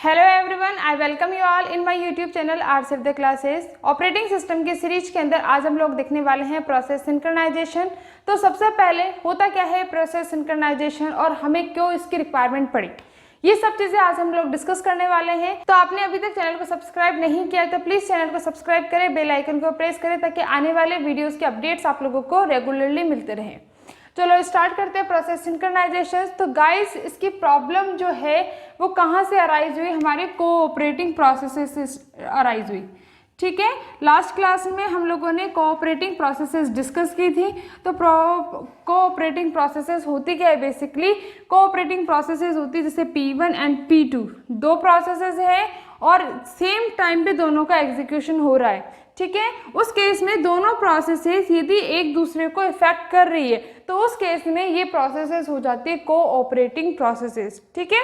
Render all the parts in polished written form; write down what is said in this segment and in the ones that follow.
Hello everyone, I welcome you all in my YouTube channel arts of the classes. Operating system की series के अंदर आज हम लोग देखने वाले हैं प्रोसेस सिंक्रोनाइजेशन। तो सबसे पहले होता क्या है प्रोसेस सिंक्रोनाइजेशन और हमें क्यों इसकी रिक्वायरमेंट पड़ी, ये सब चीज़ें आज हम लोग डिस्कस करने वाले हैं। तो आपने अभी तक चैनल को सब्सक्राइब नहीं किया है तो प्लीज़ चैनल को सब्सक्राइब करें, बेल आइकन को प्रेस करें ताकि आने वाले वीडियोज़ के अपडेट्स आप लोगों को रेगुलरली मिलते रहें। चलो स्टार्ट करते हैं प्रोसेस सिंक्रोनाइजेशन। तो गाइस, इसकी प्रॉब्लम जो है वो कहाँ से अराइज हुई, हमारे कोऑपरेटिंग प्रोसेसेस से अराइज हुई। ठीक है, लास्ट क्लास में हम लोगों ने कोऑपरेटिंग प्रोसेसेस डिस्कस की थी। तो कोऑपरेटिंग प्रोसेसेस होती क्या है, बेसिकली कोऑपरेटिंग प्रोसेसेस होती है जैसे P1 एंड P2, दो प्रोसेसेस हैं और सेम टाइम पे दोनों का एग्जीक्यूशन हो रहा है। ठीक है, उस केस में दोनों प्रोसेसेस यदि एक दूसरे को इफेक्ट कर रही है तो उस केस में ये प्रोसेसेस हो जाती है कोऑपरेटिंग प्रोसेसेस। ठीक है,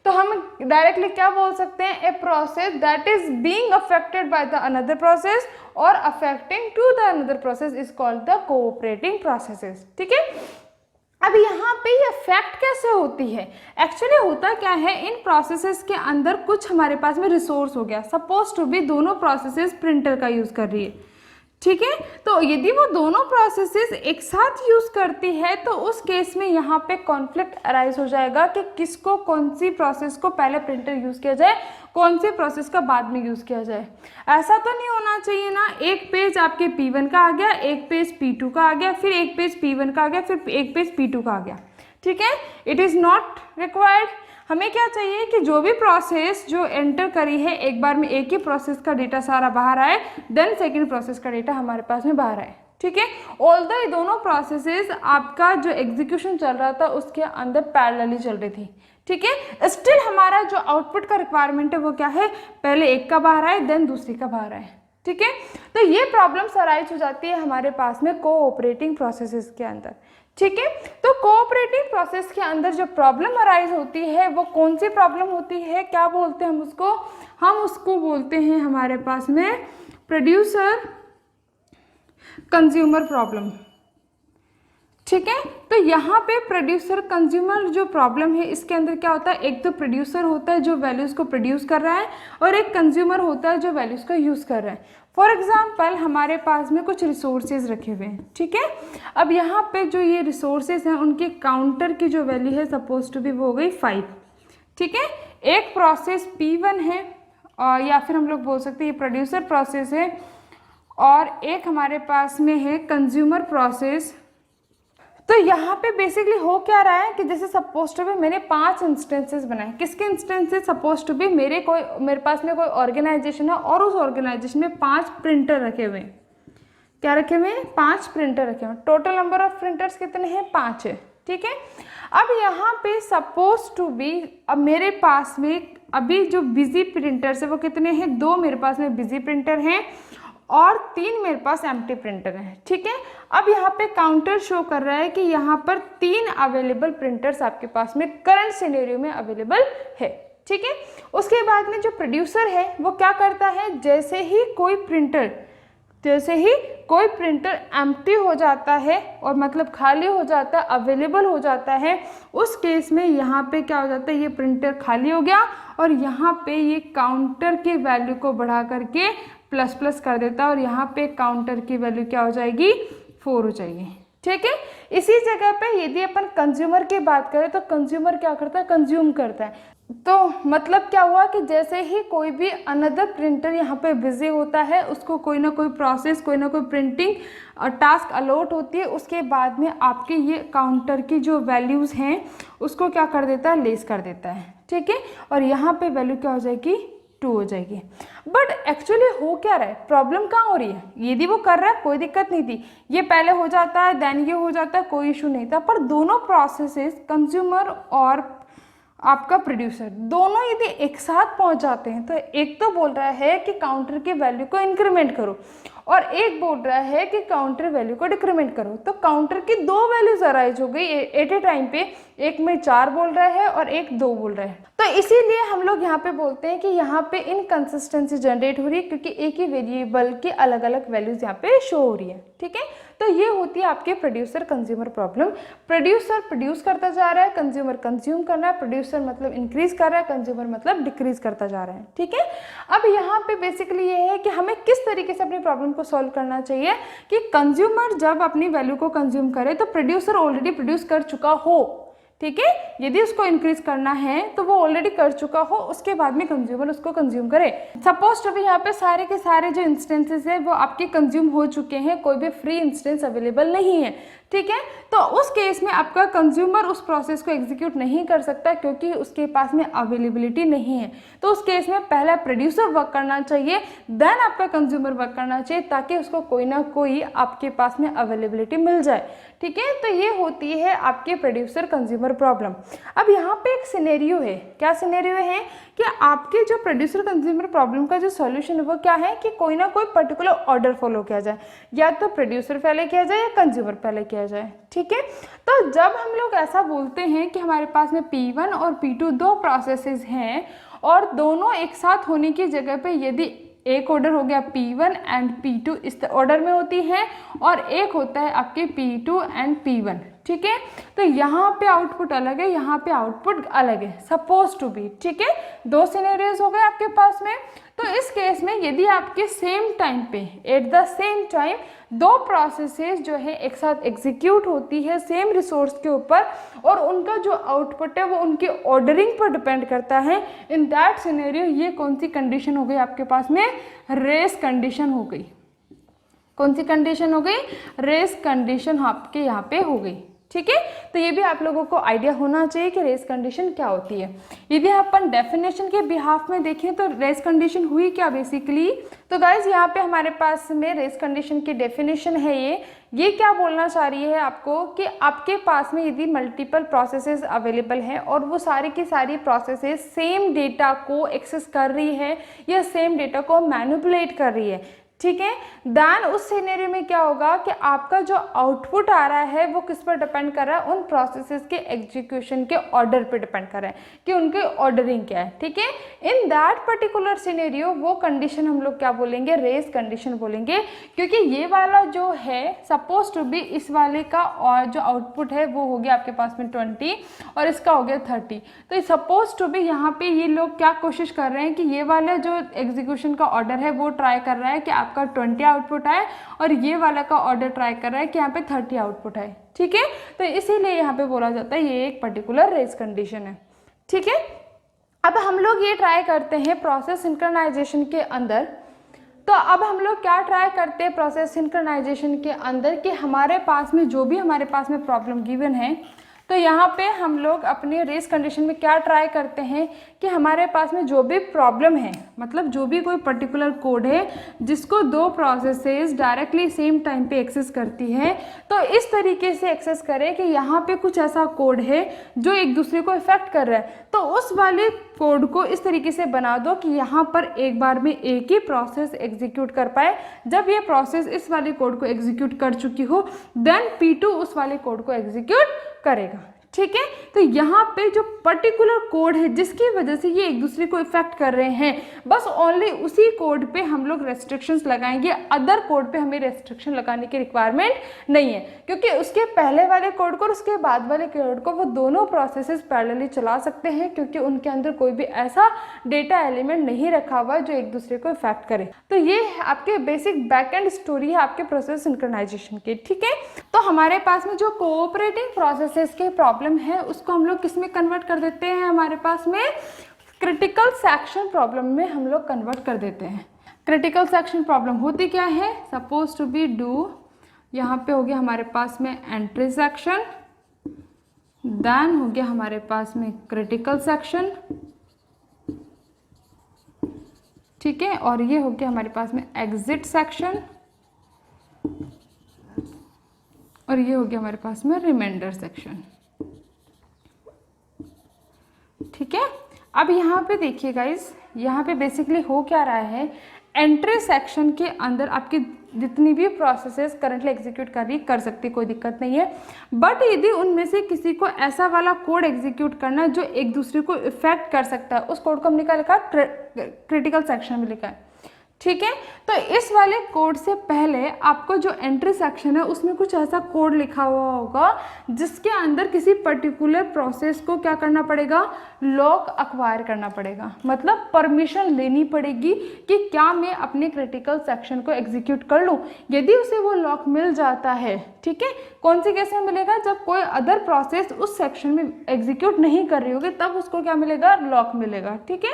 तो हम डायरेक्टली क्या बोल सकते हैं, a process that is being affected by the another process और affecting to the another process is called the cooperating processes. ठीक है, अब यहाँ पे ये इफेक्ट कैसे होती है, एक्चुअली होता क्या है, इन प्रोसेसेस के अंदर कुछ हमारे पास में रिसोर्स हो गया। सपोज टू बी दोनों प्रोसेसेस प्रिंटर का यूज कर रही है। ठीक है, तो यदि वो दोनों प्रोसेसेस एक साथ यूज करती है तो उस केस में यहाँ पे कॉन्फ्लिक्ट अराइज हो जाएगा कि किसको कौन सी प्रोसेस को पहले प्रिंटर यूज किया जाए, कौन सी प्रोसेस का बाद में यूज किया जाए। ऐसा तो नहीं होना चाहिए ना, एक पेज आपके P1 का आ गया, एक पेज P2 का आ गया, फिर एक पेज P1 का आ गया, फिर एक पेज P2 का आ गया। ठीक है, इट इज़ नॉट रिक्वायर्ड। हमें क्या चाहिए कि जो भी प्रोसेस जो एंटर करी है एक बार में एक ही प्रोसेस का डेटा सारा बाहर आए, देन सेकंड प्रोसेस का डेटा हमारे पास में बाहर आए। ठीक है, ऑल्दो ये दोनों प्रोसेसेस आपका जो एग्जीक्यूशन चल रहा था उसके अंदर पैरेलली चल रही थी। ठीक है, स्टिल हमारा जो आउटपुट का रिक्वायरमेंट है वो क्या है, पहले एक का बाहर आए देन दूसरी का बाहर आए। ठीक है, तो ये प्रॉब्लम्स अराइज हो जाती है हमारे पास में कोऑपरेटिंग प्रोसेसेस के अंदर। ठीक है, तो कोऑपरेटिव प्रोसेस के अंदर जो प्रॉब्लम अराइज होती है वो कौन सी प्रॉब्लम होती है, क्या बोलते हैं हम उसको बोलते हैं हमारे पास में प्रोड्यूसर कंज्यूमर प्रॉब्लम। ठीक है, तो यहाँ पे प्रोड्यूसर कंज्यूमर जो प्रॉब्लम है इसके अंदर क्या होता है, एक तो प्रोड्यूसर होता है जो वैल्यूज को प्रोड्यूस कर रहा है और एक कंज्यूमर होता है जो वैल्यूज को यूज कर रहा है। फॉर एग्जाम्पल हमारे पास में कुछ रिसोर्सेज रखे हुए हैं। ठीक है, अब यहाँ पे जो ये रिसोर्सेज हैं उनके काउंटर की जो वैल्यू है सपोज टू बी वो हो गई 5। ठीक है, एक प्रोसेस P1 है और या फिर हम लोग बोल सकते हैं ये प्रोड्यूसर प्रोसेस है और एक हमारे पास में है कंज्यूमर प्रोसेस। तो यहाँ पे बेसिकली हो क्या रहा है कि जैसे सपोज टू बी मैंने 5 इंस्टेंसेस बनाए। किसके इंस्टेंसेस, सपोज टू बी मेरे पास में कोई ऑर्गेनाइजेशन है और उस ऑर्गेनाइजेशन में 5 प्रिंटर रखे हुए हैं। क्या रखे हुए हैं, 5 प्रिंटर रखे हुए हैं। टोटल नंबर ऑफ प्रिंटर्स कितने हैं, 5 है। ठीक है, अब यहाँ पे सपोज टू बी अब मेरे पास में अभी जो बिजी प्रिंटर्स है वो कितने हैं, 2 मेरे पास में बिजी प्रिंटर हैं और 3 मेरे पास एम्प्टी प्रिंटर हैं। ठीक है, अब यहाँ पे काउंटर शो कर रहा है कि यहाँ पर 3 अवेलेबल प्रिंटर्स आपके पास में करंट सिनेरियो में अवेलेबल है। ठीक है, उसके बाद में जो प्रोड्यूसर है वो क्या करता है, जैसे ही कोई प्रिंटर एम्प्टी हो जाता है और मतलब खाली हो जाता है, अवेलेबल हो जाता है, उस केस में यहाँ पे क्या हो जाता है, ये प्रिंटर खाली हो गया और यहाँ पे ये काउंटर की वैल्यू को बढ़ा करके प्लस कर देता है और यहाँ पे काउंटर की वैल्यू क्या हो जाएगी, 4 हो जाएगी। ठीक है, इसी जगह पे यदि अपन कंज्यूमर की बात करें तो कंज्यूमर क्या करता है, कंज्यूम करता है। तो मतलब क्या हुआ कि जैसे ही कोई भी अनदर प्रिंटर यहाँ पे बिजी होता है उसको कोई ना कोई प्रोसेस, कोई ना कोई प्रिंटिंग टास्क अलॉट होती है, उसके बाद में आपके ये काउंटर की जो वैल्यूज़ हैं उसको क्या कर देता है, लेस कर देता है। ठीक है, और यहाँ पे वैल्यू क्या हो जाएगी, 2 हो जाएगी। बट एक्चुअली हो क्या रहा है, प्रॉब्लम कहाँ हो रही है, यदि वो कर रहा है कोई दिक्कत नहीं थी, ये पहले हो जाता है देन ये हो जाता है, कोई इशू नहीं था। पर दोनों प्रोसेसेस कंज्यूमर और आपका प्रोड्यूसर दोनों यदि एक साथ पहुंच जाते हैं तो एक तो बोल रहा है कि काउंटर की वैल्यू को इंक्रीमेंट करो और एक बोल रहा है कि काउंटर वैल्यू को डिक्रीमेंट करो। तो काउंटर की दो वैल्यूज अराइज हो गई एट ए टाइम पे, एक में 4 बोल रहा है और एक 2 बोल रहा है। तो इसीलिए हम लोग यहाँ पे बोलते हैं कि यहाँ पे इनकंसिस्टेंसी जनरेट हो रही है, क्योंकि एक ही वेरिएबल की अलग अलग वैल्यूज यहाँ पे शो हो रही है। ठीक है, तो ये होती है आपके producer consumer problem. Producer produce करता जा रहा है, कंज्यूमर कंज्यूम करना है, प्रोड्यूसर मतलब इंक्रीज कर रहा है, कंज्यूमर मतलब डिक्रीज करता जा रहा है। ठीक है, अब यहाँ पे बेसिकली ये है कि हमें किस तरीके से अपनी प्रॉब्लम को सॉल्व करना चाहिए कि कंज्यूमर जब अपनी वैल्यू को कंज्यूम करे तो प्रोड्यूसर ऑलरेडी प्रोड्यूस कर चुका हो। ठीक है, यदि उसको इंक्रीज करना है तो वो ऑलरेडी कर चुका हो, उसके बाद में कंज्यूमर उसको कंज्यूम करे। सपोज टू बी यहाँ पे सारे के सारे जो इंस्टेंसेस है वो आपके कंज्यूम हो चुके हैं, कोई भी फ्री इंस्टेंस अवेलेबल नहीं है। ठीक है, तो उस केस में आपका कंज्यूमर उस प्रोसेस को एग्जीक्यूट नहीं कर सकता क्योंकि उसके पास में अवेलेबिलिटी नहीं है। तो उस केस में पहला प्रोड्यूसर वर्क करना चाहिए, देन आपका कंज्यूमर वर्क करना चाहिए, ताकि उसको कोई ना कोई आपके पास में अवेलेबिलिटी मिल जाए। ठीक है, तो ये होती है आपके प्रोड्यूसर कंज्यूमर प्रॉब्लम। अब यहाँ पे एक सिनेरियो है, क्या सिनेरियो है कि आपके जो प्रोड्यूसर कंज्यूमर प्रॉब्लम का जो सॉल्यूशन है वो क्या है कि कोई ना कोई पर्टिकुलर ऑर्डर फॉलो किया जाए, या तो प्रोड्यूसर पहले किया जाए या कंज्यूमर पहले किया जाए। ठीक है, तो जब हम लोग ऐसा बोलते हैं कि हमारे पास में P1 और P2 दो प्रोसेसेस हैं और दोनों एक साथ होने की जगह पे यदि एक ऑर्डर हो गया P1 एंड P2 इस ऑर्डर में होती है और एक होता है आपके P2 एंड P1। ठीक है, तो यहाँ पे आउटपुट अलग है, यहाँ पे आउटपुट अलग है, सपोज टू बी। ठीक है, दो सिनेरियोज हो गए आपके पास में। तो इस केस में यदि आपके सेम टाइम पे एट द सेम टाइम दो प्रोसेसेस जो है एक साथ एग्जीक्यूट होती है सेम रिसोर्स के ऊपर और उनका जो आउटपुट है वो उनकी ऑर्डरिंग पर डिपेंड करता है, इन दैट सिनेरियो ये कौन सी कंडीशन हो गई आपके पास में? रेस कंडीशन हो गई। कौन सी कंडीशन हो गई? रेस कंडीशन आपके यहाँ पे हो गई। ठीक है, तो ये भी आप लोगों को आइडिया होना चाहिए कि रेस कंडीशन क्या होती है। यदि अपन डेफिनेशन के बिहाफ में देखें तो रेस कंडीशन हुई क्या बेसिकली, तो गाइज यहाँ पे हमारे पास में रेस कंडीशन की डेफिनेशन है ये क्या बोलना चाह रही है आपको कि आपके पास में यदि मल्टीपल प्रोसेसेस अवेलेबल है और वो सारी की सारी प्रोसेसेस सेम डेटा को एक्सेस कर रही है या सेम डेटा को मैनिपुलेट कर रही है। ठीक है, देन उस सिनेरियो में क्या होगा कि आपका जो आउटपुट आ रहा है वो किस पर डिपेंड कर रहा है? उन प्रोसेसेस के एग्जीक्यूशन के ऑर्डर पे डिपेंड कर रहा है कि उनके ऑर्डरिंग क्या है। ठीक है, इन दैट पर्टिकुलर सिनेरियो वो कंडीशन हम लोग क्या बोलेंगे? रेस कंडीशन बोलेंगे, क्योंकि ये वाला जो है सपोज टू बी इस वाले का और जो आउटपुट है वो हो गया आपके पास में 20 और इसका हो गया 30। तो सपोज टू बी यहाँ पे ये लोग क्या कोशिश कर रहे हैं कि ये वाला जो एग्जीक्यूशन का ऑर्डर है वो ट्राई कर रहा है कि आपका 20 आउटपुट आए और ये वाला का ऑर्डर ट्राई कर रहा है कि यहाँ पे 30 आउटपुट आए। ठीक है, तो इसीलिए यहाँ पे बोला जाता है ये एक पर्टिकुलर रेस कंडीशन है। ठीक है, अब हम लोग ये ट्राई करते हैं प्रोसेस सिंक्रोनाइजेशन के अंदर। तो अब हम लोग क्या ट्राई करते हैं प्रोसेस सिंक्रोनाइजेशन के अंदर कि हमारे पास में जो भी हमारे पास में प्रॉब्लम गिवन है, तो यहाँ पे हम लोग अपने रेस कंडीशन में क्या ट्राई करते हैं कि हमारे पास में जो भी प्रॉब्लम है, मतलब जो भी कोई पर्टिकुलर कोड है जिसको दो प्रोसेसेस डायरेक्टली सेम टाइम पे एक्सेस करती है, तो इस तरीके से एक्सेस करें कि यहाँ पे कुछ ऐसा कोड है जो एक दूसरे को इफेक्ट कर रहा है, तो उस वाले कोड को इस तरीके से बना दो कि यहाँ पर एक बार में एक ही प्रोसेस एग्जीक्यूट कर पाए। जब ये प्रोसेस इस वाले कोड को एग्जीक्यूट कर चुकी हो देन P2 उस वाले कोड को एग्जीक्यूट करेगा। ठीक है, तो यहाँ पे जो पर्टिकुलर कोड है जिसकी वजह से ये एक दूसरे को इफेक्ट कर रहे हैं, बस ओनली उसी कोड पे हम लोग रेस्ट्रिक्शंस लगाएंगे, अदर कोड पे हमें रेस्ट्रिक्शन लगाने की रिक्वायरमेंट नहीं है, क्योंकि उसके पहले वाले कोड को और उसके बाद वाले कोड को वो दोनों प्रोसेसेस पैरेलली चला सकते हैं, क्योंकि उनके अंदर कोई भी ऐसा डेटा एलिमेंट नहीं रखा हुआ जो एक दूसरे को इफेक्ट करे। तो ये आपके बेसिक बैकएंड स्टोरी है आपके प्रोसेस सिंक्रोनाइजेशन की। ठीक है, तो हमारे पास में जो कोऑपरेटिंग प्रोसेसेस के प्रॉब्लम है उसको हम लोग किस में कन्वर्ट कर देते हैं? हमारे पास में क्रिटिकल सेक्शन प्रॉब्लम में हम लोग कन्वर्ट कर देते हैं। क्रिटिकल सेक्शन प्रॉब्लम होती क्या है? सपोज टू बी डू, यहाँ पे हो गया हमारे पास में एंट्री सेक्शन, देन हो गया हमारे पास में क्रिटिकल सेक्शन, ठीक है, और ये हो गया हमारे पास में एग्जिट सेक्शन, और ये हो गया हमारे पास में रिमाइंडर सेक्शन। ठीक है, अब यहाँ पे देखिए गाइस, यहाँ पे बेसिकली हो क्या रहा है, एंट्री सेक्शन के अंदर आपकी जितनी भी प्रोसेसेस करंटली एग्जीक्यूट कर रही कर सकती, कोई दिक्कत नहीं है। बट यदि उनमें से किसी को ऐसा वाला कोड एग्जीक्यूट करना जो एक दूसरे को इफेक्ट कर सकता है, उस कोड को हमने क्या लिखा, क्रिटिकल सेक्शन में लिखा है, ठीक है। तो इस वाले कोड से पहले आपको जो एंट्री सेक्शन है उसमें कुछ ऐसा कोड लिखा हुआ होगा जिसके अंदर किसी पर्टिकुलर प्रोसेस को क्या करना पड़ेगा, लॉक अक्वायर करना पड़ेगा, मतलब परमिशन लेनी पड़ेगी कि क्या मैं अपने क्रिटिकल सेक्शन को एग्जीक्यूट कर लूँ। यदि उसे वो लॉक मिल जाता है, ठीक है, कौन से केस में मिलेगा, जब कोई अदर प्रोसेस उस सेक्शन में एग्जीक्यूट नहीं कर रही होगी तब उसको क्या मिलेगा, लॉक मिलेगा, ठीक है।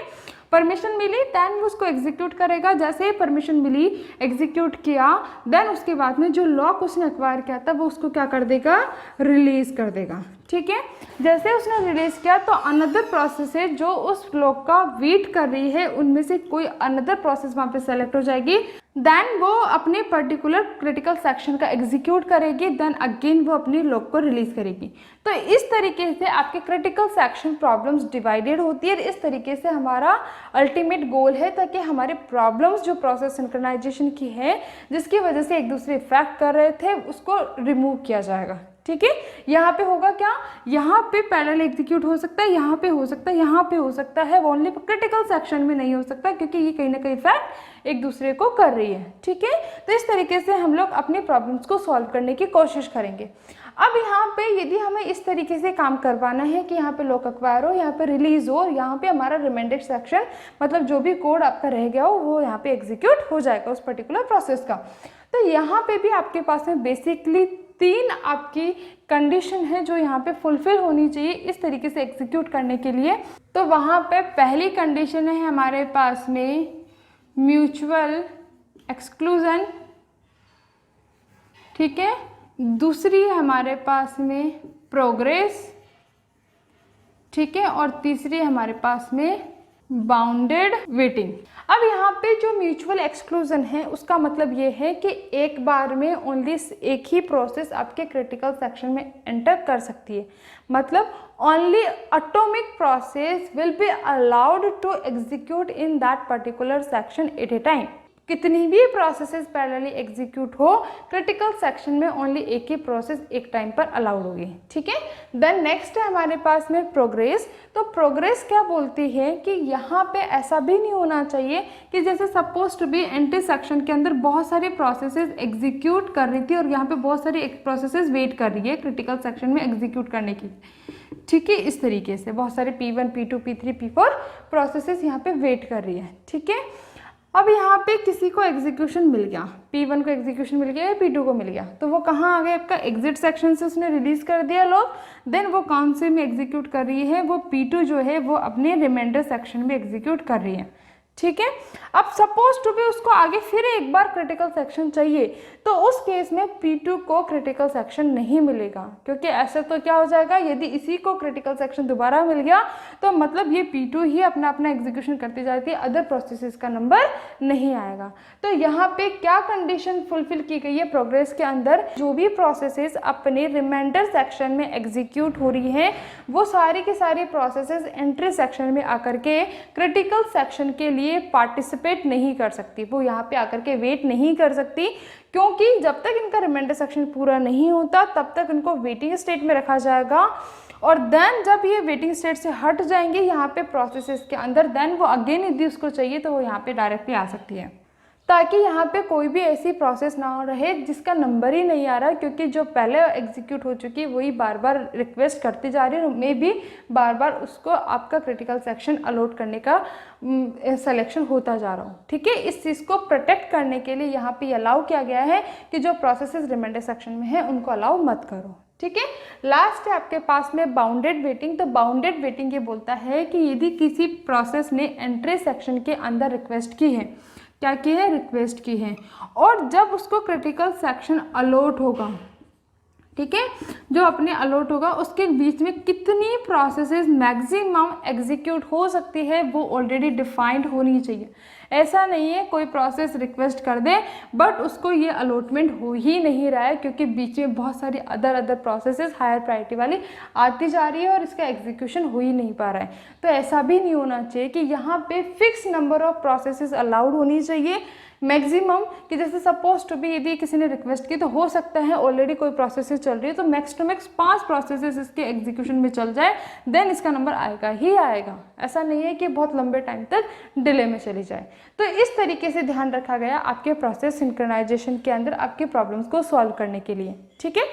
परमिशन मिली देन वो उसको एग्जीक्यूट करेगा, जैसे ही परमिशन मिली एग्जीक्यूट किया देन उसके बाद में जो लॉक उसने एक्वायर किया था वो उसको क्या कर देगा, रिलीज कर देगा, ठीक है। जैसे उसने रिलीज किया तो अनदर प्रोसेस है जो उस लॉक का वेट कर रही है, उनमें से कोई अनदर प्रोसेस वहाँ पे सेलेक्ट हो जाएगी, देन वो अपने पर्टिकुलर क्रिटिकल सेक्शन का एग्जीक्यूट करेगी, देन अगेन वो अपनी लॉक को रिलीज करेगी। तो इस तरीके से आपके क्रिटिकल सेक्शन प्रॉब्लम्स डिवाइडेड होती है। इस तरीके से हमारा अल्टीमेट गोल है ताकि हमारे प्रॉब्लम्स जो प्रोसेस सिंक्रोनाइजेशन की है जिसकी वजह से एक दूसरे इफेक्ट कर रहे थे उसको रिमूव किया जाएगा, ठीक है। यहाँ पे होगा क्या, यहाँ पे पैरेलल एग्जीक्यूट हो सकता है, यहाँ पे हो सकता है, यहाँ पे हो सकता है, ओनली क्रिटिकल सेक्शन में नहीं हो सकता क्योंकि ये कहीं ना कहीं इफेक्ट एक दूसरे को कर रही है, ठीक है। तो इस तरीके से हम लोग अपने प्रॉब्लम्स को सॉल्व करने की कोशिश करेंगे। अब यहाँ पे यदि हमें इस तरीके से काम करवाना है कि यहाँ पे लॉक एक्वायर हो, यहाँ पे रिलीज हो, यहाँ पे हमारा रिमेंडेड सेक्शन मतलब जो भी कोड आपका रह गया हो वो यहाँ पे एग्जीक्यूट हो जाएगा उस पर्टिकुलर प्रोसेस का। तो यहाँ पे भी आपके पास में बेसिकली 3 आपकी कंडीशन है जो यहाँ पे फुलफिल होनी चाहिए इस तरीके से एग्जीक्यूट करने के लिए। तो वहाँ पे पहली कंडीशन है हमारे पास में म्यूचुअल एक्सक्लूजन, ठीक है। दूसरी है हमारे पास में प्रोग्रेस, ठीक है, और तीसरी हमारे पास में बाउंडेड वेटिंग। अब यहाँ पे जो म्यूचुअल एक्सक्लूजन है उसका मतलब ये है कि एक बार में ओनली एक ही प्रोसेस आपके क्रिटिकल सेक्शन में एंटर कर सकती है, मतलब only atomic process will be allowed to execute in that particular section at a time. कितनी भी प्रोसेसेस पैरेलली एग्जीक्यूट हो, क्रिटिकल सेक्शन में ओनली एक ही प्रोसेस एक टाइम पर अलाउड होगी, ठीक है। देन नेक्स्ट है हमारे पास में प्रोग्रेस। तो प्रोग्रेस क्या बोलती है कि यहाँ पे ऐसा भी नहीं होना चाहिए कि जैसे suppose to be entry section के अंदर बहुत सारी प्रोसेसेस एग्जीक्यूट कर रही थी और यहाँ पे बहुत सारी प्रोसेसेस वेट कर रही है क्रिटिकल सेक्शन में एग्जीक्यूट करने की, ठीक है। इस तरीके से बहुत सारे P1, P2, P3, P4 processes यहाँ पे वेट कर रही है, ठीक है। अब यहाँ पे किसी को एग्जीक्यूशन मिल गया, P1 को एग्जीक्यूशन मिल गया या P2 को मिल गया, तो वो कहाँ आ गया, आपका एग्जिट सेक्शन से उसने रिलीज कर दिया लोग, देन वो कौन से में एग्जीक्यूट कर रही है, वो P2 जो है वो अपने रिमाइंडर सेक्शन में एग्जीक्यूट कर रही है, ठीक है। अब सपोज टू भी उसको आगे फिर एक बार क्रिटिकल सेक्शन चाहिए तो उस केस में P2 को क्रिटिकल सेक्शन नहीं मिलेगा, क्योंकि ऐसा तो क्या हो जाएगा, यदि इसी को क्रिटिकल सेक्शन दोबारा मिल गया तो मतलब ये P2 ही अपना अपना एग्जीक्यूशन करती जाती है, अदर प्रोसेसेस का नंबर नहीं आएगा। तो यहाँ पे क्या कंडीशन फुलफिल की गई है प्रोग्रेस के अंदर, जो भी प्रोसेसेस अपने रिमाइंडर सेक्शन में एग्जीक्यूट हो रही हैं वो सारी की सारी प्रोसेसेस एंट्री सेक्शन में आकर के क्रिटिकल सेक्शन के लिए पार्टिसिपेट नहीं कर सकती, वो यहाँ पे आकर के वेट नहीं कर सकती, क्योंकि जब तक इनका रिमाइंडर सेक्शन पूरा नहीं होता तब तक इनको वेटिंग स्टेट में रखा जाएगा, और देन जब ये वेटिंग स्टेट से हट जाएंगे यहाँ पे प्रोसेसेस के अंदर, देन वो अगेन यदि उसको चाहिए तो वो यहाँ पे डायरेक्टली आ सकती है, ताकि यहाँ पे कोई भी ऐसी प्रोसेस ना हो रहे जिसका नंबर ही नहीं आ रहा, क्योंकि जो पहले एग्जीक्यूट हो चुकी है वही बार बार रिक्वेस्ट करती जा रही है, मे भी बार बार उसको आपका क्रिटिकल सेक्शन अलॉट करने का सिलेक्शन होता जा रहा हो, ठीक है। इस चीज़ को प्रोटेक्ट करने के लिए यहाँ पे अलाउ किया गया है कि जो प्रोसेसेस रिमाइंडर सेक्शन में है उनको अलाउ मत करो, ठीक है। लास्ट है आपके पास में बाउंडेड वेटिंग। तो बाउंडेड वेटिंग ये बोलता है कि यदि किसी प्रोसेस ने एंट्री सेक्शन के अंदर रिक्वेस्ट की है, क्या की है, रिक्वेस्ट की है, और जब उसको क्रिटिकल सेक्शन अलॉट होगा, ठीक है, जो अपने अलॉट होगा उसके बीच में कितनी प्रोसेसेस मैक्सिमम एग्जीक्यूट हो सकती है वो ऑलरेडी डिफाइंड होनी चाहिए। ऐसा नहीं है कोई प्रोसेस रिक्वेस्ट कर दे बट उसको ये अलॉटमेंट हो ही नहीं रहा है क्योंकि बीच में बहुत सारी अदर प्रोसेसेस हायर प्रायोरिटी वाली आती जा रही है और इसका एग्जीक्यूशन हो ही नहीं पा रहा है। तो ऐसा भी नहीं होना चाहिए कि यहाँ पे fix number of processes allowed होनी चाहिए मैक्सिमम, कि जैसे सपोज टू बी यदि किसी ने रिक्वेस्ट की तो हो सकता है ऑलरेडी कोई प्रोसेस चल रही है तो मैक्स टू मैक्स 5 प्रोसेसेस इसके एग्जीक्यूशन में चल जाए देन इसका नंबर आएगा ही आएगा। ऐसा नहीं है कि बहुत लंबे टाइम तक डिले में चली जाए। तो इस तरीके से ध्यान रखा गया आपके प्रोसेस सिंक्रोनाइजेशन के अंदर आपके प्रॉब्लम्स को सॉल्व करने के लिए। ठीक है,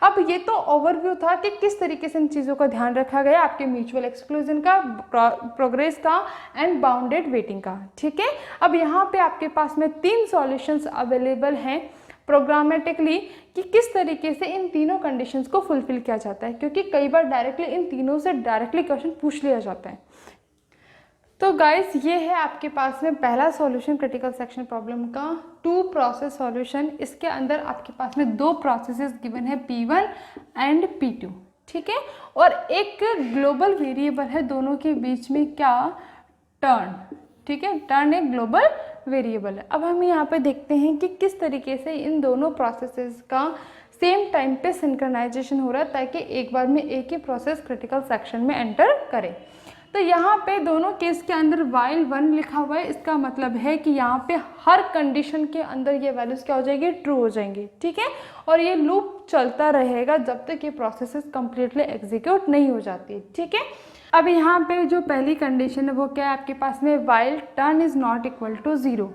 अब ये तो ओवरव्यू था कि किस तरीके से इन चीज़ों का ध्यान रखा गया आपके म्यूचुअल एक्सक्लूजन का, प्रोग्रेस का एंड बाउंडेड वेटिंग का। ठीक है, अब यहाँ पे आपके पास में 3 सॉल्यूशंस अवेलेबल हैं प्रोग्रामेटिकली कि किस तरीके से इन तीनों कंडीशंस को फुलफिल किया जाता है, क्योंकि कई बार डायरेक्टली इन तीनों से डायरेक्टली क्वेश्चन पूछ लिया जाता है। तो गाइस ये है आपके पास में पहला सॉल्यूशन क्रिटिकल सेक्शन प्रॉब्लम का 2 प्रोसेस सॉल्यूशन। इसके अंदर आपके पास में 2 प्रोसेसेस गिवन है P1 एंड P2। ठीक है, और एक ग्लोबल वेरिएबल है दोनों के बीच में क्या, टर्न। ठीक है, टर्न एक ग्लोबल वेरिएबल है। अब हम यहाँ पे देखते हैं कि किस तरीके से इन दोनों प्रोसेसेस का सेम टाइम पे सिंक्रोनाइजेशन हो रहा है ताकि एक बार में एक ही प्रोसेस क्रिटिकल सेक्शन में एंटर करे। तो यहाँ पे दोनों केस के अंदर while 1 लिखा हुआ है, इसका मतलब है कि यहाँ पे हर कंडीशन के अंदर ये वैल्यूज क्या हो जाएगी, ट्रू हो जाएंगी। ठीक है, और ये लूप चलता रहेगा जब तक ये प्रोसेसेस कंप्लीटली एग्जीक्यूट नहीं हो जाती। ठीक है, अब यहाँ पे जो पहली कंडीशन है वो क्या है आपके पास में, while turn is not equal to 0।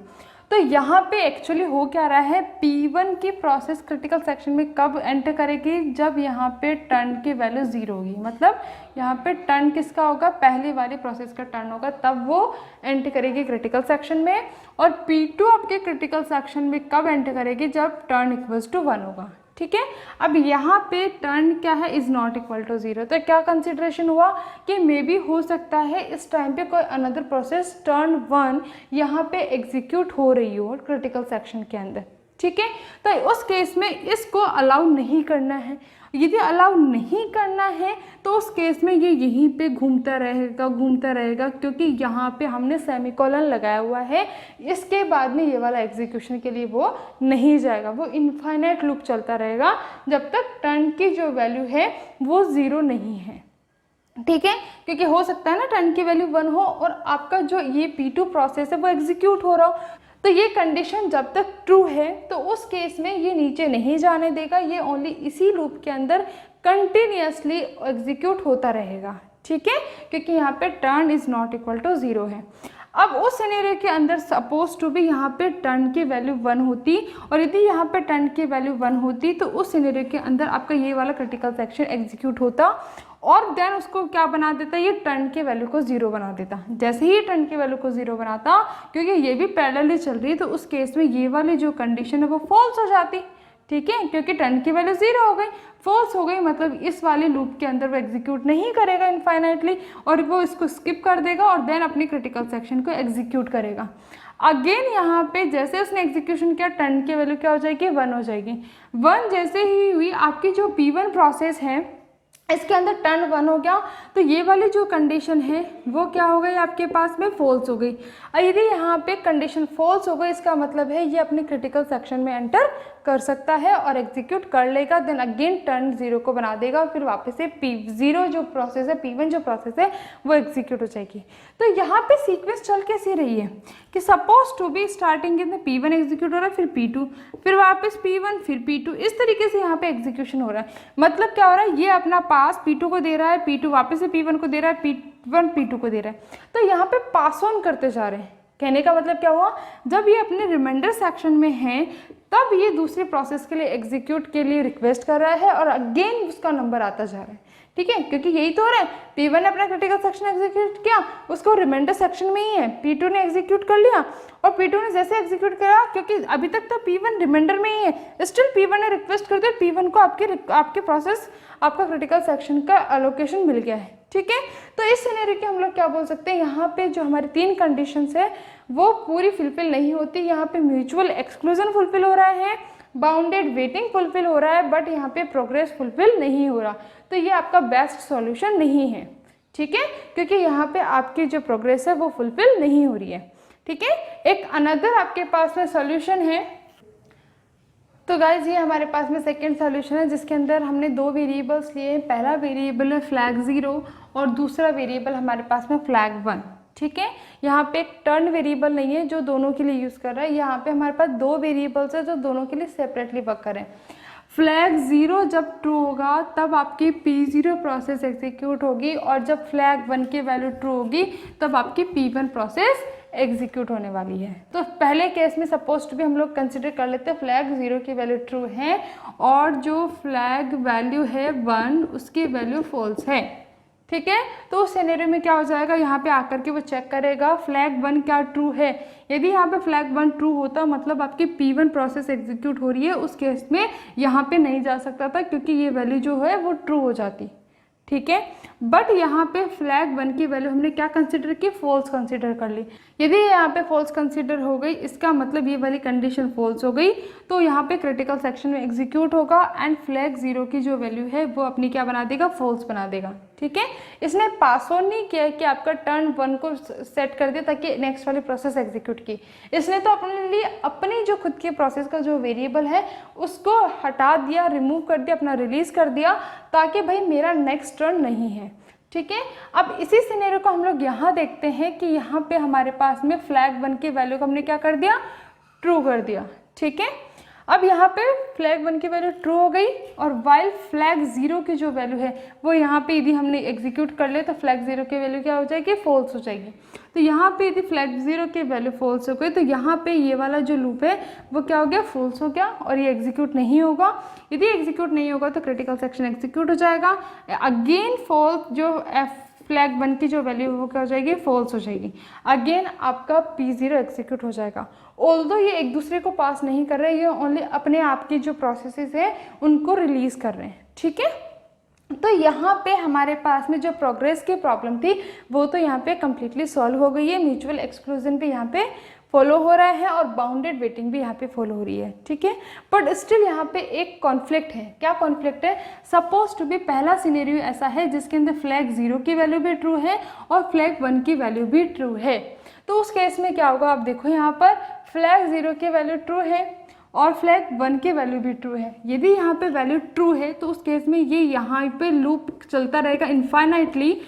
तो यहाँ पे एक्चुअली हो क्या रहा है, P1 की प्रोसेस क्रिटिकल सेक्शन में कब एंटर करेगी, जब यहाँ पे टर्न की वैल्यू 0 होगी। मतलब यहाँ पे टर्न किसका होगा, पहले वाली प्रोसेस का टर्न होगा, तब वो एंटर करेगी क्रिटिकल सेक्शन में। और P2 आपके क्रिटिकल सेक्शन में कब एंटर करेगी, जब टर्न इक्वल्स टू 1 होगा। ठीक है, अब यहाँ पे टर्न क्या है, इज नॉट इक्वल टू 0। तो क्या कंसिडरेशन हुआ कि मे बी हो सकता है इस टाइम पे कोई अनदर प्रोसेस टर्न 1 यहाँ पे एग्जीक्यूट हो रही हो क्रिटिकल सेक्शन के अंदर। ठीक है, तो उस केस में इसको अलाउ नहीं करना है। यदि अलाउ नहीं करना है तो उस केस में ये यहीं पे घूमता रहेगा क्योंकि यहाँ पे हमने सेमीकोलन लगाया हुआ है। इसके बाद में ये वाला एग्जीक्यूशन के लिए वो नहीं जाएगा, वो इनफाइनाइट लूप चलता रहेगा जब तक टर्न की जो वैल्यू है वो 0 नहीं है। ठीक है, क्योंकि हो सकता है ना टर्न की वैल्यू 1 हो और आपका जो ये P2 प्रोसेस है वो एग्जीक्यूट हो रहा हो। तो ये कंडीशन जब तक ट्रू है तो उस केस में ये नीचे नहीं जाने देगा, ये ओनली इसी लूप के अंदर कंटिन्यूसली एग्जीक्यूट होता रहेगा। ठीक है, क्योंकि यहाँ पे turn is not equal to 0 है। अब उस सिनेरियो के अंदर सपोज टू भी यहाँ पे टर्न की वैल्यू 1 होती और यदि यहाँ पे टर्न की वैल्यू 1 होती तो उस सिनेरियो के अंदर आपका ये वाला क्रिटिकल सेक्शन एग्जीक्यूट होता और देन उसको क्या बना देता, ये टर्न की वैल्यू को 0 बना देता। जैसे ही टर्न की वैल्यू को 0 बनाता, क्योंकि ये भी पैरेलली चल रही है, तो उस केस में ये वाली जो कंडीशन है वो फॉल्स हो जाती। ठीक है, क्योंकि टर्न की वैल्यू 0 हो गई, फॉल्स हो गई, मतलब इस वाले लूप के अंदर वो एग्जीक्यूट नहीं करेगा इनफाइनाइटली और वो इसको स्किप कर देगा और देन अपनी क्रिटिकल सेक्शन को एग्जीक्यूट करेगा। अगेन यहाँ पे जैसे उसने एग्जीक्यूशन किया, टर्न की वैल्यू क्या हो जाएगी, 1 हो जाएगी। 1 जैसे ही हुई, आपकी जो P1 प्रोसेस है इसके अंदर टर्न 1 हो गया, तो ये वाली जो कंडीशन है वो क्या हो गई आपके पास में, फॉल्स हो गई। और यदि यहाँ पे कंडीशन फॉल्स हो गई, इसका मतलब है ये अपने क्रिटिकल सेक्शन में एंटर कर सकता है और एग्जीक्यूट कर लेगा, देन अगेन टर्न 0 को बना देगा और फिर वापस से P0 जो प्रोसेस है, P1 जो प्रोसेस है वो एग्जीक्यूट हो जाएगी। तो यहाँ पे सीक्वेंस चल कैसे रही है कि सपोज टू बी स्टार्टिंग के अंदर P1 एग्जीक्यूट हो रहा है, फिर P2, फिर वापस P1, फिर P2, इस तरीके से यहाँ पे एग्जीक्यूशन हो रहा है। मतलब क्या हो रहा है, ये अपना पास P2 को दे रहा है, P2 वापस से P1 को दे रहा है, P1 P2 को दे रहा है। तो यहाँ पे पास ऑन करते जा रहे हैं। कहने का मतलब क्या हुआ, जब ये अपने रिमाइंडर सेक्शन में है तब ये दूसरे प्रोसेस के लिए एग्जीक्यूट के लिए रिक्वेस्ट कर रहा है और अगेन उसका नंबर आता जा रहा है। ठीक है, क्योंकि यही तो हो रहा है, P1 ने अपना क्रिटिकल सेक्शन एग्जीक्यूट किया, उसको रिमाइंडर सेक्शन में ही है, P2 ने एग्जीक्यूट कर लिया और P2 ने जैसे एग्जीक्यूट किया, क्योंकि अभी तक तो P1 रिमाइंडर में ही है, स्टिल P1 ने रिक्वेस्ट कर दिया, P1 को आपके प्रोसेस आपका क्रिटिकल सेक्शन का एलोकेशन मिल गया है। ठीक है, तो इस सिनेरियो के हम लोग क्या बोल सकते हैं, यहाँ पे जो हमारी 3 कंडीशंस है वो पूरी फुलफिल नहीं होती। यहाँ पे म्यूचुअल एक्सक्लूजन फुलफिल हो रहा है, बाउंडेड वेटिंग फुलफिल हो रहा है बट यहाँ पे प्रोग्रेस फुलफिल नहीं हो रहा, तो ये आपका बेस्ट सॉल्यूशन नहीं है, ठीक है, क्योंकि यहाँ पे आपकी जो प्रोग्रेस है वो फुलफिल नहीं हो रही है, ठीक है। एक अनदर आपके पास में सॉल्यूशन है, तो गाइज ये हमारे पास में सेकंड सॉल्यूशन है जिसके अंदर हमने दो वेरिएबल्स लिए हैं। पहला वेरिएबल है फ्लैग 0 और दूसरा वेरिएबल हमारे पास में फ्लैग 1, ठीक है। यहाँ पे एक टर्न वेरिएबल नहीं है जो दोनों के लिए यूज़ कर रहा है, यहाँ पे हमारे पास दो वेरिएबल्स है जो दोनों के लिए सेपरेटली वर्क करें। फ्लैग 0 जब ट्रू होगा तब आपकी P0 प्रोसेस एग्जीक्यूट होगी और जब फ्लैग 1 की वैल्यू ट्रू होगी तब आपकी P1 प्रोसेस एग्जीक्यूट होने वाली है। तो पहले केस में सपोज टू भी हम लोग कंसिडर कर लेते हैं फ्लैग 0 की वैल्यू ट्रू है और जो फ्लैग वैल्यू है 1 उसकी वैल्यू फॉल्स है, ठीक है। तो उस सिनेरियो में क्या हो जाएगा, यहाँ पे आकर के वो चेक करेगा फ्लैग 1 क्या ट्रू है। यदि यहाँ पे फ्लैग 1 ट्रू होता मतलब आपकी P1 प्रोसेस एग्जीक्यूट हो रही है, उस केस में यहाँ पे नहीं जा सकता था क्योंकि ये वैल्यू जो है वो ट्रू हो जाती, ठीक है। बट यहाँ पे फ्लैग 1 की वैल्यू हमने क्या कंसिडर की, फॉल्स कंसिडर कर ली। यदि यहाँ पे फॉल्स कंसिडर हो गई इसका मतलब ये वाली कंडीशन फॉल्स हो गई, तो यहाँ पे क्रिटिकल सेक्शन में एग्जीक्यूट होगा एंड फ्लैग 0 की जो वैल्यू है वो अपनी क्या बना देगा, फॉल्स बना देगा, ठीक है। इसने पास ऑन नहीं किया कि आपका टर्न 1 को सेट कर दिया ताकि नेक्स्ट वाली प्रोसेस एग्जीक्यूट की, इसने तो अपने लिए अपनी जो खुद की प्रोसेस का जो वेरिएबल है उसको हटा दिया, रिमूव कर दिया, अपना रिलीज कर दिया ताकि भाई मेरा नेक्स्ट टर्न नहीं है, ठीक है। अब इसी सिनेरियो को हम लोग यहाँ देखते हैं कि यहाँ पे हमारे पास में फ्लैग 1 की वैल्यू को हमने क्या कर दिया, ट्रू कर दिया, ठीक है। अब यहाँ पे फ्लैग 1 की वैल्यू ट्रू हो गई और वाइल फ्लैग 0 की जो वैल्यू है वो यहाँ पे यदि हमने एग्जीक्यूट कर ले तो फ्लैग 0 की वैल्यू क्या हो जाएगी, फॉल्स हो जाएगी। तो यहाँ पे यदि फ्लैग 0 की वैल्यू फॉल्स हो गई तो यहाँ पे ये वाला जो लूप है वो क्या हो गया, फॉल्स हो गया और ये एग्जीक्यूट नहीं होगा। यदि एग्जीक्यूट नहीं होगा तो क्रिटिकल सेक्शन एग्जीक्यूट हो जाएगा, अगेन फॉल्स जो फ्लैग 1 की जो वैल्यू वो क्या हो जाएगी, फॉल्स हो जाएगी, अगेन आपका P0 एग्जीक्यूट हो जाएगा। ऑल्दो ये एक दूसरे को पास नहीं कर रहे, ये ओनली अपने आप की जो प्रोसेसेस है उनको रिलीज कर रहे हैं, ठीक है। तो यहाँ पे हमारे पास में जो प्रोग्रेस की प्रॉब्लम थी वो तो यहाँ पे कम्प्लीटली सॉल्व हो गई है, म्यूचुअल एक्सक्लूजन भी यहाँ पे फॉलो हो रहा है और बाउंडेड वेटिंग भी यहाँ पे फॉलो हो रही है, ठीक है। बट स्टिल यहाँ पे एक कॉन्फ्लिक्ट है, क्या कॉन्फ्लिक्ट है, सपोज टू बी पहला सिनेरियो ऐसा है जिसके अंदर फ्लैग 0 की वैल्यू भी ट्रू है और फ्लैग 1 की वैल्यू भी ट्रू है। तो उस केस में क्या होगा, आप देखो यहाँ पर फ्लैग 0 की वैल्यू ट्रू है और फ्लैग 1 की वैल्यू भी ट्रू है। यदि यहाँ पे वैल्यू ट्रू है तो उस केस में ये यहाँ पे लूप चलता रहेगा इनफाइनाइटली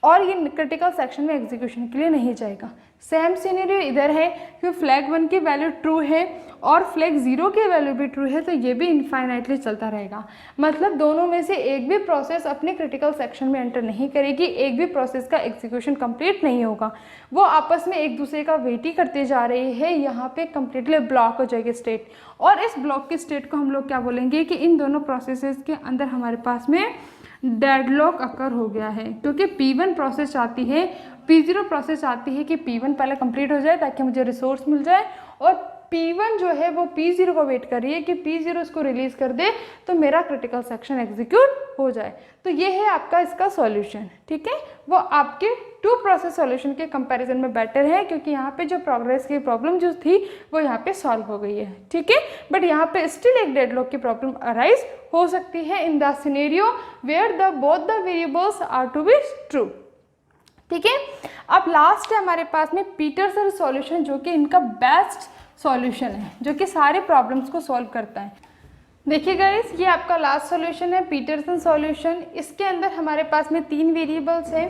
और ये क्रिटिकल सेक्शन में एग्जीक्यूशन के लिए नहीं जाएगा। सेम सिनेरियो इधर है कि फ्लैग 1 की वैल्यू ट्रू है और फ्लैग 0 की वैल्यू भी ट्रू है, तो ये भी इनफाइनाइटली चलता रहेगा। मतलब दोनों में से एक भी प्रोसेस अपने क्रिटिकल सेक्शन में एंटर नहीं करेगी, एक भी प्रोसेस का एग्जीक्यूशन कंप्लीट नहीं होगा, वो आपस में एक दूसरे का वेट ही करते जा रहे हैं। यहाँ पे कंप्लीटली ब्लॉक हो जाएगी स्टेट, और इस ब्लॉक की स्टेट को हम लोग क्या बोलेंगे कि इन दोनों प्रोसेसेस के अंदर हमारे पास में डेडलॉक अकर हो गया है, क्योंकि P1 प्रोसेस चाहती है, P0 प्रोसेस चाहती है कि P1 पहले कंप्लीट हो जाए ताकि मुझे रिसोर्स मिल जाए, और P1 जो है वो P0 को वेट कर रही है कि P0 इसको रिलीज कर दे तो मेरा क्रिटिकल सेक्शन एग्जीक्यूट हो जाए। तो ये है आपका इसका सॉल्यूशन, ठीक है। वो आपके टू प्रोसेस सॉल्यूशन के कंपैरिजन में बेटर है, क्योंकि यहाँ पे जो प्रोग्रेस की प्रॉब्लम जो थी वो यहाँ पे सॉल्व हो गई है, ठीक है। बट यहाँ पे स्टिल एक डेडलॉक की प्रॉब्लम अराइज हो सकती है in the scenario where the both the variables are to be true, ठीक है। अब लास्ट है हमारे पास में पीटरसन सॉल्यूशन, जो कि इनका बेस्ट सॉल्यूशन है, जो कि सारे प्रॉब्लम्स को सॉल्व करता है। देखिए गाइस, ये आपका लास्ट सॉल्यूशन है पीटरसन सॉल्यूशन। इसके अंदर हमारे पास में 3 वेरिएबल्स हैं,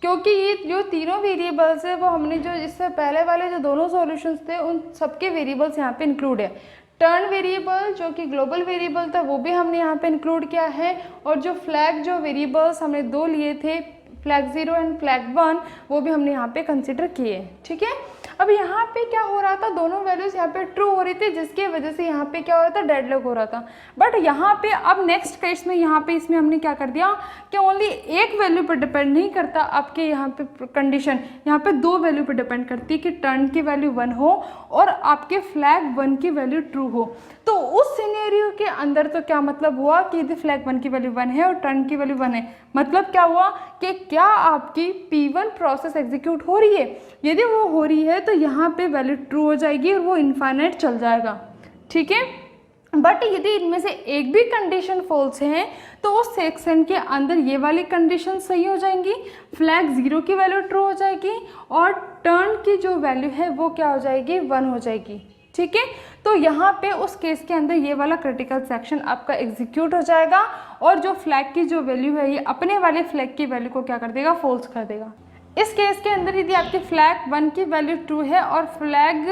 क्योंकि ये जो तीनों वेरिएबल्स है वो हमने जो इससे पहले वाले जो दोनों सॉल्यूशंस थे उन सबके वेरिएबल्स यहाँ पे इंक्लूड है। टर्न वेरिएबल जो कि ग्लोबल वेरिएबल था वो भी हमने यहाँ पे इंक्लूड किया है, और जो फ्लैग जो वेरिएबल्स हमने 2 लिए थे, फ्लैग 0 एंड फ्लैग 1, वो भी हमने यहाँ पे कंसिडर किए, ठीक है। अब यहाँ पे क्या हो रहा था, दोनों वैल्यूज यहाँ पे ट्रू हो रही थी, जिसकी वजह से यहाँ पे क्या हो रहा था, डेडलॉक हो रहा था। बट यहाँ पे अब नेक्स्ट केस में यहाँ पे इसमें हमने क्या कर दिया कि ओनली एक वैल्यू पर डिपेंड नहीं करता आपके यहाँ पे कंडीशन, यहाँ पे 2 वैल्यू पर डिपेंड करती है कि टर्न की वैल्यू 1 हो और आपके फ्लैग 1 की वैल्यू ट्रू हो। तो उस सिनेरियो के अंदर तो क्या मतलब हुआ कि यदि फ्लैग 1 की वैल्यू 1 है और टर्न की वैल्यू 1 है, मतलब क्या हुआ कि क्या आपकी P1 प्रोसेस एग्जीक्यूट हो रही है। यदि वो हो रही है तो यहाँ पे वैल्यू ट्रू हो जाएगी और वो इनफाइनाइट चल जाएगा, ठीक है। बट यदि इनमें से एक भी कंडीशन फॉल्स है तो उस सेक्शन के अंदर ये वाली कंडीशन सही हो जाएंगी, फ्लैग 0 की वैल्यू ट्रू हो जाएगी और टर्न की जो वैल्यू है वो क्या हो जाएगी, 1 हो जाएगी। ठीक है, तो यहाँ पे उस केस के अंदर ये वाला क्रिटिकल सेक्शन आपका एग्जीक्यूट हो जाएगा और जो फ्लैग की जो वैल्यू है ये अपने वाले फ्लैग की वैल्यू को क्या कर देगा, फॉल्स कर देगा। इस केस के अंदर यदि आपकी फ्लैग 1 की वैल्यू ट्रू है और फ्लैग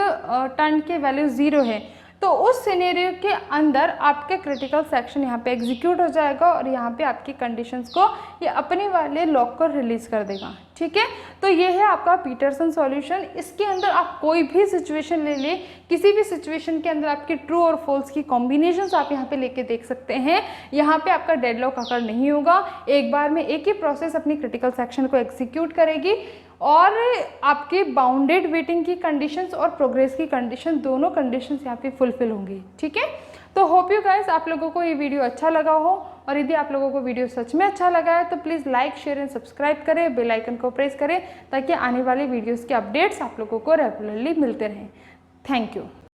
टर्न की वैल्यू 0 है तो उस सिनेरियो के अंदर आपके क्रिटिकल सेक्शन यहाँ पे एग्जीक्यूट हो जाएगा और यहाँ पे आपकी कंडीशंस को ये अपने वाले लॉक को रिलीज कर देगा। ठीक है, तो ये है आपका पीटरसन सॉल्यूशन। इसके अंदर आप कोई भी सिचुएशन ले लें, किसी भी सिचुएशन के अंदर आपकी ट्रू और फॉल्स की कॉम्बिनेशंस आप यहाँ पे लेके देख सकते हैं। यहाँ पे आपका डेडलॉक अकर नहीं होगा, एक बार में एक ही प्रोसेस अपनी क्रिटिकल सेक्शन को एग्जीक्यूट करेगी और आपके बाउंडेड वेटिंग की कंडीशंस और प्रोग्रेस की कंडीशन दोनों कंडीशंस यहाँ पे फुलफिल होंगी। ठीक है, तो होप यू गाइस आप लोगों को ये वीडियो अच्छा लगा हो और यदि आप लोगों को वीडियो सच में अच्छा लगा है तो please like share and subscribe करें, बेल आइकन को प्रेस करें ताकि आने वाली वीडियोज़ के अपडेट्स आप लोगों को रेगुलरली मिलते रहें। Thank you.